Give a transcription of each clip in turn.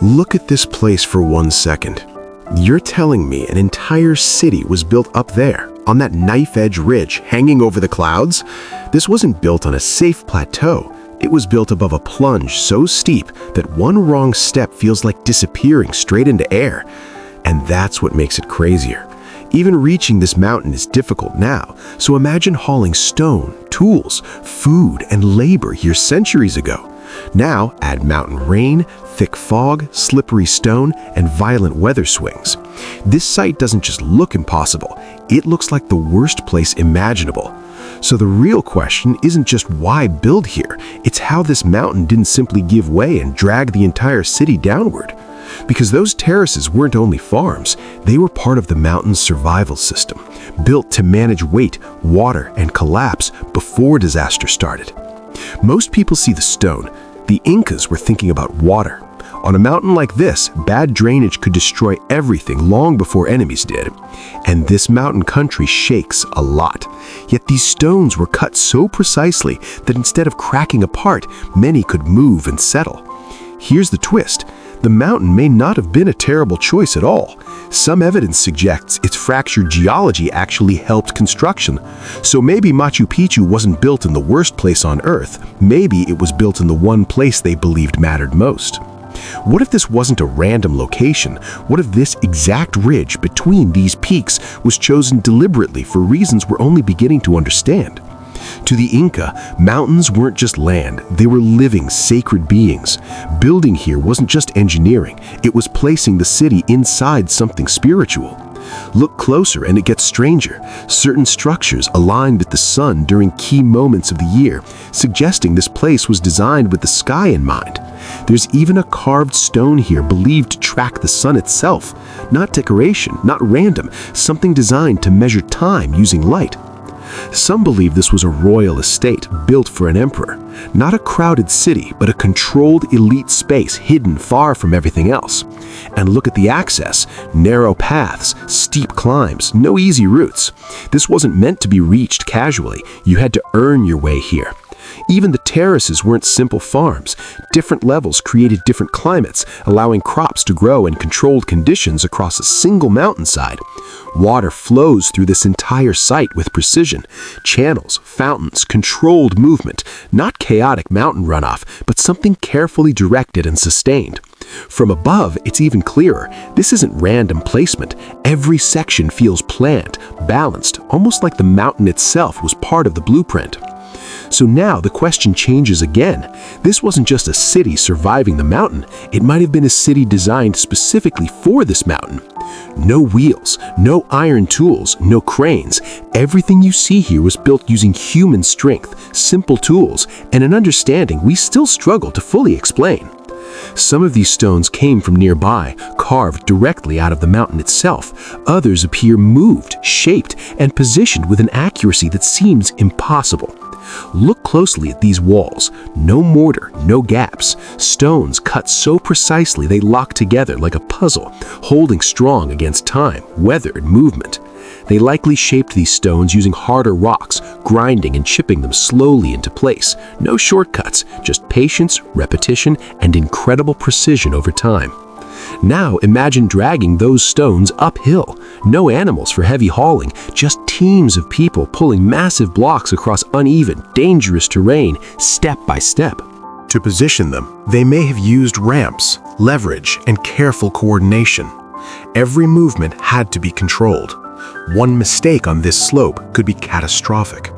Look at this place for 1 second. You're telling me an entire city was built up there, on that knife-edge ridge hanging over the clouds? This wasn't built on a safe plateau. It was built above a plunge so steep that one wrong step feels like disappearing straight into air. And that's what makes it crazier. Even reaching this mountain is difficult now, so imagine hauling stone, tools, food, and labor here centuries ago. Now add mountain rain, thick fog, slippery stone, and violent weather swings. This site doesn't just look impossible, it looks like the worst place imaginable. So the real question isn't just why build here, it's how this mountain didn't simply give way and drag the entire city downward. Because those terraces weren't only farms, they were part of the mountain's survival system, built to manage weight, water, and collapse before disaster started. Most people see the stone. The Incas were thinking about water. On a mountain like this, bad drainage could destroy everything long before enemies did. And this mountain country shakes a lot. Yet these stones were cut so precisely that instead of cracking apart, many could move and settle. Here's the twist. The mountain may not have been a terrible choice at all. Some evidence suggests its fractured geology actually helped construction. So maybe Machu Picchu wasn't built in the worst place on Earth. Maybe it was built in the one place they believed mattered most. What if this wasn't a random location? What if this exact ridge between these peaks was chosen deliberately for reasons we're only beginning to understand? To the Inca, mountains weren't just land, they were living, sacred beings. Building here wasn't just engineering, it was placing the city inside something spiritual. Look closer and it gets stranger. Certain structures aligned with the sun during key moments of the year, suggesting this place was designed with the sky in mind. There's even a carved stone here believed to track the sun itself. Not decoration, not random, something designed to measure time using light. Some believe this was a royal estate built for an emperor. Not a crowded city, but a controlled elite space hidden far from everything else. And look at the access. Narrow paths, steep climbs, no easy routes. This wasn't meant to be reached casually. You had to earn your way here. Even the terraces weren't simple farms. Different levels created different climates, allowing crops to grow in controlled conditions across a single mountainside. Water flows through this entire site with precision. Channels, fountains, controlled movement. Not chaotic mountain runoff, but something carefully directed and sustained. From above, it's even clearer. This isn't random placement. Every section feels planned, balanced, almost like the mountain itself was part of the blueprint. So now the question changes again. This wasn't just a city surviving the mountain. It might have been a city designed specifically for this mountain. No wheels, no iron tools, no cranes. Everything you see here was built using human strength, simple tools, and an understanding we still struggle to fully explain. Some of these stones came from nearby, carved directly out of the mountain itself. Others appear moved, shaped, and positioned with an accuracy that seems impossible. Look closely at these walls. No mortar, no gaps. Stones cut so precisely they lock together like a puzzle, holding strong against time, weather, and movement. They likely shaped these stones using harder rocks, grinding and chipping them slowly into place. No shortcuts, just patience, repetition, and incredible precision over time. Now imagine dragging those stones uphill. No animals for heavy hauling, just teams of people pulling massive blocks across uneven, dangerous terrain, step by step. To position them, they may have used ramps, leverage, and careful coordination. Every movement had to be controlled. One mistake on this slope could be catastrophic.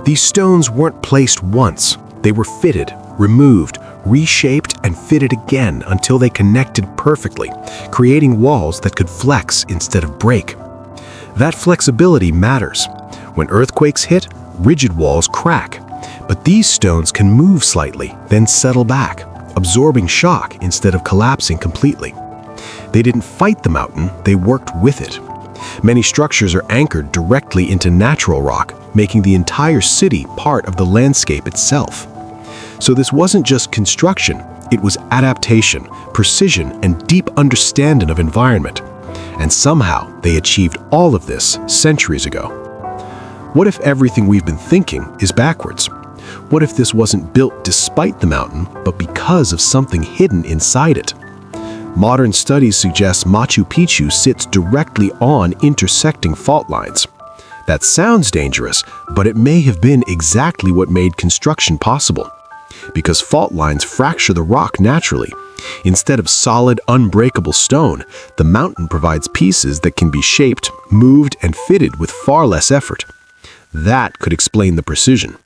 These stones weren't placed once. They were fitted, removed, reshaped, and fitted again until they connected perfectly, creating walls that could flex instead of break. That flexibility matters. When earthquakes hit, rigid walls crack. But these stones can move slightly, then settle back, absorbing shock instead of collapsing completely. They didn't fight the mountain, they worked with it. Many structures are anchored directly into natural rock, making the entire city part of the landscape itself. So this wasn't just construction, it was adaptation, precision, and deep understanding of environment. And somehow they achieved all of this centuries ago. What if everything we've been thinking is backwards? What if this wasn't built despite the mountain, but because of something hidden inside it? Modern studies suggest Machu Picchu sits directly on intersecting fault lines. That sounds dangerous, but it may have been exactly what made construction possible. Because fault lines fracture the rock naturally. Instead of solid, unbreakable stone, the mountain provides pieces that can be shaped, moved, and fitted with far less effort. That could explain the precision.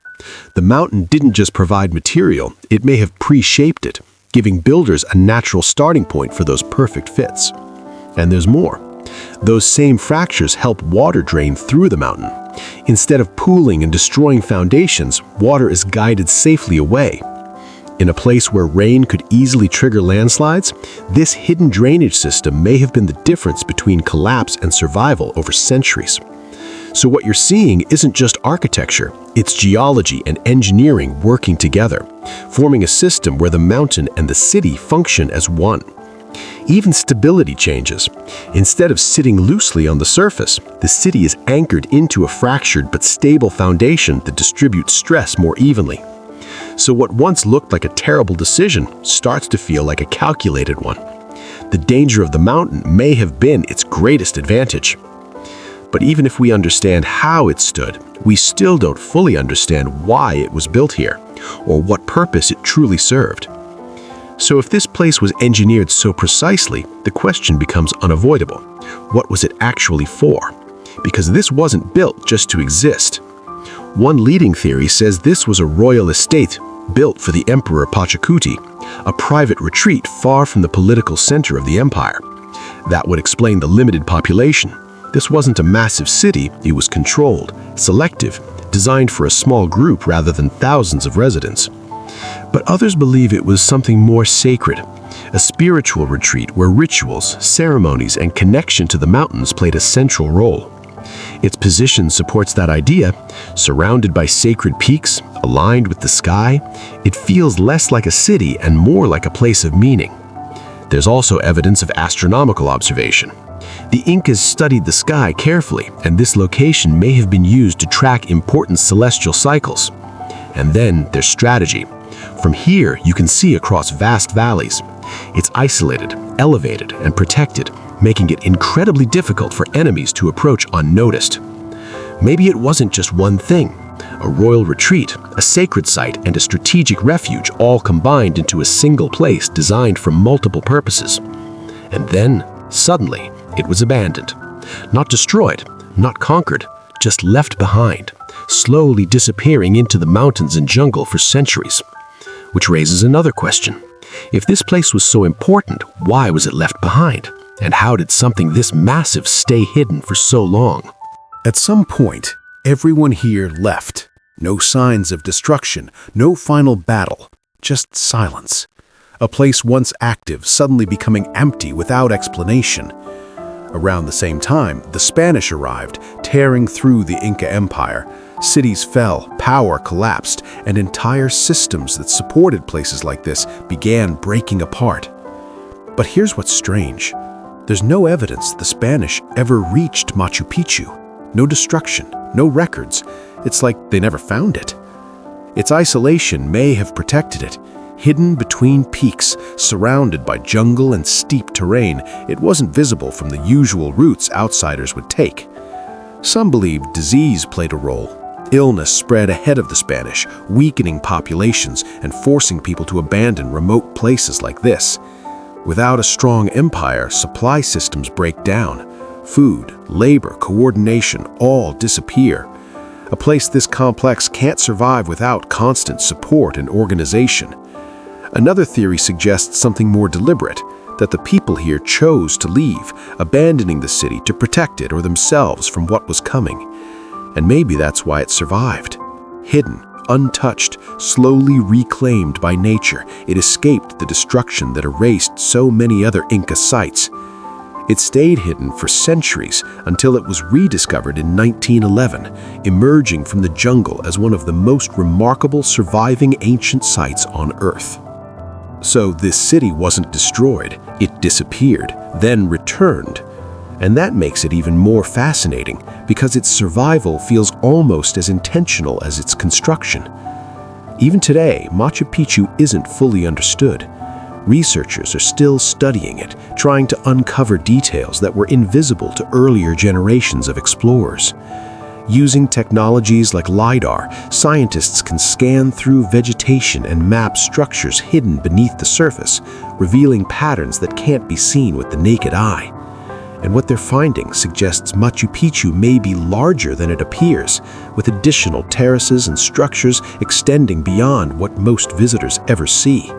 The mountain didn't just provide material, it may have pre-shaped it, giving builders a natural starting point for those perfect fits. And there's more. Those same fractures help water drain through the mountain. Instead of pooling and destroying foundations, water is guided safely away. In a place where rain could easily trigger landslides, this hidden drainage system may have been the difference between collapse and survival over centuries. So what you're seeing isn't just architecture, it's geology and engineering working together, forming a system where the mountain and the city function as one. Even stability changes. Instead of sitting loosely on the surface, the city is anchored into a fractured but stable foundation that distributes stress more evenly. So what once looked like a terrible decision starts to feel like a calculated one. The danger of the mountain may have been its greatest advantage. But even if we understand how it stood, we still don't fully understand why it was built here, or what purpose it truly served. So if this place was engineered so precisely, the question becomes unavoidable. What was it actually for? Because this wasn't built just to exist. One leading theory says this was a royal estate built for the Emperor Pachacuti, a private retreat far from the political center of the empire. That would explain the limited population. This wasn't a massive city, it was controlled, selective, designed for a small group rather than thousands of residents. But others believe it was something more sacred, a spiritual retreat where rituals, ceremonies, and connection to the mountains played a central role. Its position supports that idea. Surrounded by sacred peaks, aligned with the sky, it feels less like a city and more like a place of meaning. There's also evidence of astronomical observation. The Incas studied the sky carefully, and this location may have been used to track important celestial cycles. And then there's strategy. From here, you can see across vast valleys. It's isolated, elevated, and protected, making it incredibly difficult for enemies to approach unnoticed. Maybe it wasn't just one thing. A royal retreat, a sacred site, and a strategic refuge all combined into a single place designed for multiple purposes. And then, suddenly, it was abandoned. Not destroyed, not conquered, just left behind, slowly disappearing into the mountains and jungle for centuries. Which raises another question. If this place was so important, why was it left behind? And how did something this massive stay hidden for so long? At some point, everyone here left. No signs of destruction, no final battle, just silence. A place once active suddenly becoming empty without explanation. Around the same time, the Spanish arrived, tearing through the Inca Empire. Cities fell, power collapsed, and entire systems that supported places like this began breaking apart. But here's what's strange. There's no evidence the Spanish ever reached Machu Picchu. No destruction, no records. It's like they never found it. Its isolation may have protected it. Hidden between peaks, surrounded by jungle and steep terrain, it wasn't visible from the usual routes outsiders would take. Some believe disease played a role. Illness spread ahead of the Spanish, weakening populations and forcing people to abandon remote places like this. Without a strong empire, supply systems break down. Food, labor, coordination all disappear. A place this complex can't survive without constant support and organization. Another theory suggests something more deliberate, that the people here chose to leave, abandoning the city to protect it or themselves from what was coming. And maybe that's why it survived. Hidden, untouched, slowly reclaimed by nature, it escaped the destruction that erased so many other Inca sites. It stayed hidden for centuries until it was rediscovered in 1911, emerging from the jungle as one of the most remarkable surviving ancient sites on Earth. So this city wasn't destroyed, it disappeared, then returned. And that makes it even more fascinating because its survival feels almost as intentional as its construction. Even today, Machu Picchu isn't fully understood. Researchers are still studying it, trying to uncover details that were invisible to earlier generations of explorers. Using technologies like LiDAR, scientists can scan through vegetation and map structures hidden beneath the surface, revealing patterns that can't be seen with the naked eye. And what they're finding suggests Machu Picchu may be larger than it appears, with additional terraces and structures extending beyond what most visitors ever see.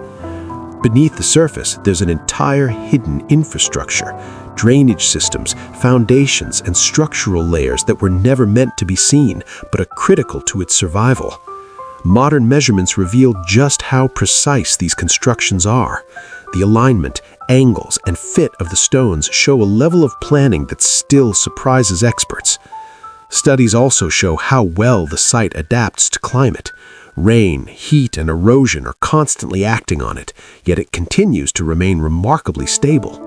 Beneath the surface, there's an entire hidden infrastructure, drainage systems, foundations, and structural layers that were never meant to be seen, but are critical to its survival. Modern measurements reveal just how precise these constructions are. The alignment, angles, and fit of the stones show a level of planning that still surprises experts. Studies also show how well the site adapts to climate. Rain, heat, and erosion are constantly acting on it, yet it continues to remain remarkably stable.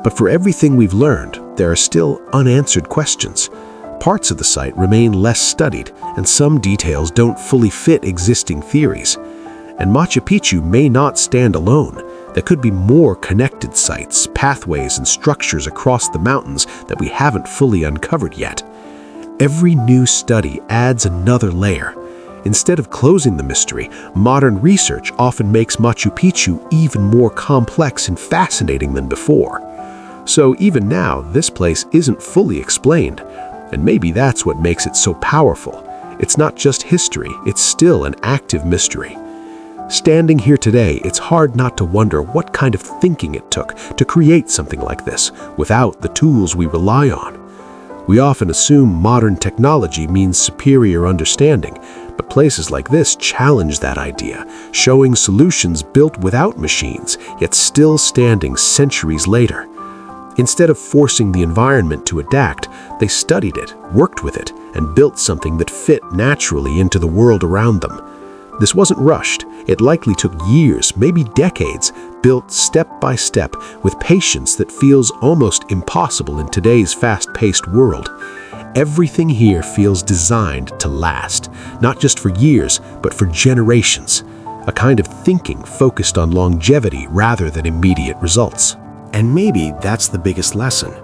But for everything we've learned, there are still unanswered questions. Parts of the site remain less studied, and some details don't fully fit existing theories. And Machu Picchu may not stand alone. There could be more connected sites, pathways, and structures across the mountains that we haven't fully uncovered yet. Every new study adds another layer. Instead of closing the mystery, modern research often makes Machu Picchu even more complex and fascinating than before. So even now, this place isn't fully explained, and maybe that's what makes it so powerful. It's not just history, it's still an active mystery. Standing here today, it's hard not to wonder what kind of thinking it took to create something like this without the tools we rely on. We often assume modern technology means superior understanding, but places like this challenge that idea, showing solutions built without machines, yet still standing centuries later. Instead of forcing the environment to adapt, they studied it, worked with it, and built something that fit naturally into the world around them. This wasn't rushed. It likely took years, maybe decades, built step by step with patience that feels almost impossible in today's fast-paced world. Everything here feels designed to last, not just for years, but for generations. A kind of thinking focused on longevity rather than immediate results. And maybe that's the biggest lesson.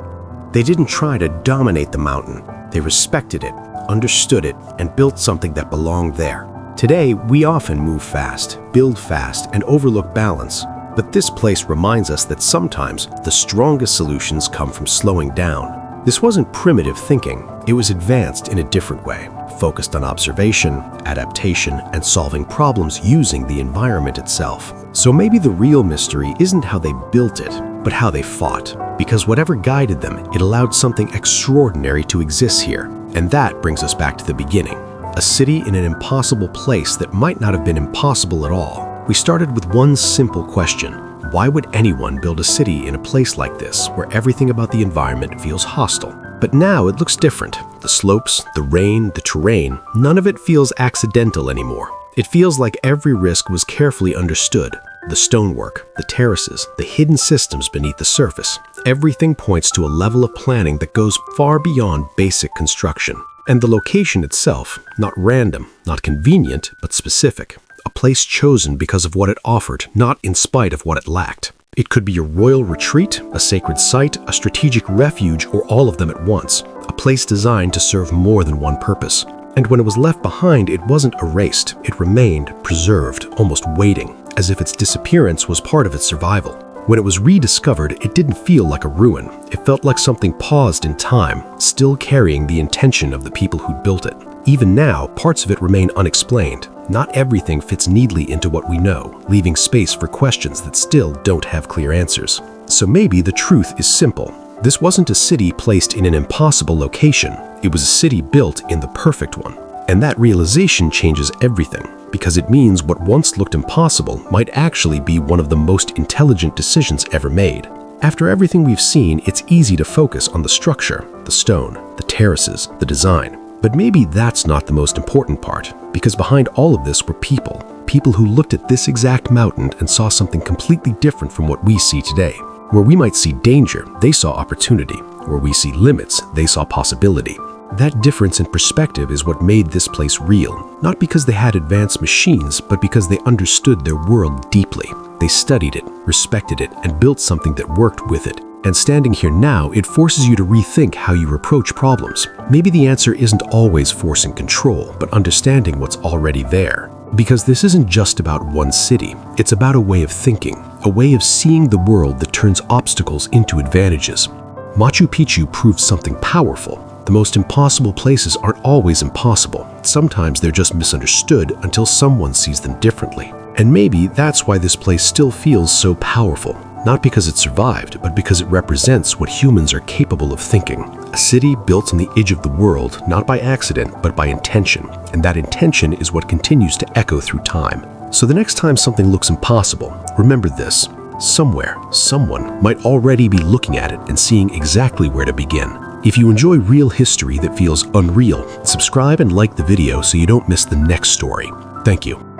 They didn't try to dominate the mountain. They respected it, understood it, and built something that belonged there. Today, we often move fast, build fast, and overlook balance. But this place reminds us that sometimes the strongest solutions come from slowing down. This wasn't primitive thinking. It was advanced in a different way, focused on observation, adaptation, and solving problems using the environment itself. So maybe the real mystery isn't how they built it, but how they fought. Because whatever guided them, it allowed something extraordinary to exist here. And that brings us back to the beginning. A city in an impossible place that might not have been impossible at all. We started with one simple question. Why would anyone build a city in a place like this, where everything about the environment feels hostile? But now it looks different. The slopes, the rain, the terrain, none of it feels accidental anymore. It feels like every risk was carefully understood. The stonework, the terraces, the hidden systems beneath the surface. Everything points to a level of planning that goes far beyond basic construction. And the location itself, not random, not convenient, but specific. A place chosen because of what it offered, not in spite of what it lacked. It could be a royal retreat, a sacred site, a strategic refuge, or all of them at once. A place designed to serve more than one purpose. And when it was left behind, it wasn't erased. It remained preserved, almost waiting, as if its disappearance was part of its survival. When it was rediscovered, it didn't feel like a ruin. It felt like something paused in time, still carrying the intention of the people who built it. Even now, parts of it remain unexplained. Not everything fits neatly into what we know, leaving space for questions that still don't have clear answers. So maybe the truth is simple. This wasn't a city placed in an impossible location. It was a city built in the perfect one. And that realization changes everything, because it means what once looked impossible might actually be one of the most intelligent decisions ever made. After everything we've seen, it's easy to focus on the structure, the stone, the terraces, the design. But maybe that's not the most important part, because behind all of this were people who looked at this exact mountain and saw something completely different from what we see today. Where we might see danger, they saw opportunity. Where we see limits, they saw possibility. That difference in perspective is what made this place real, not because they had advanced machines, but because they understood their world deeply. They studied it, respected it, and built something that worked with it. And standing here now, it forces you to rethink how you approach problems. Maybe the answer isn't always forcing control, but understanding what's already there. Because this isn't just about one city, it's about a way of thinking, a way of seeing the world that turns obstacles into advantages. Machu Picchu proved something powerful. The most impossible places aren't always impossible. Sometimes they're just misunderstood until someone sees them differently. And maybe that's why this place still feels so powerful. Not because it survived, but because it represents what humans are capable of thinking. A city built on the edge of the world, not by accident, but by intention. And that intention is what continues to echo through time. So the next time something looks impossible, remember this. Somewhere, someone might already be looking at it and seeing exactly where to begin. If you enjoy real history that feels unreal, subscribe and like the video so you don't miss the next story. Thank you.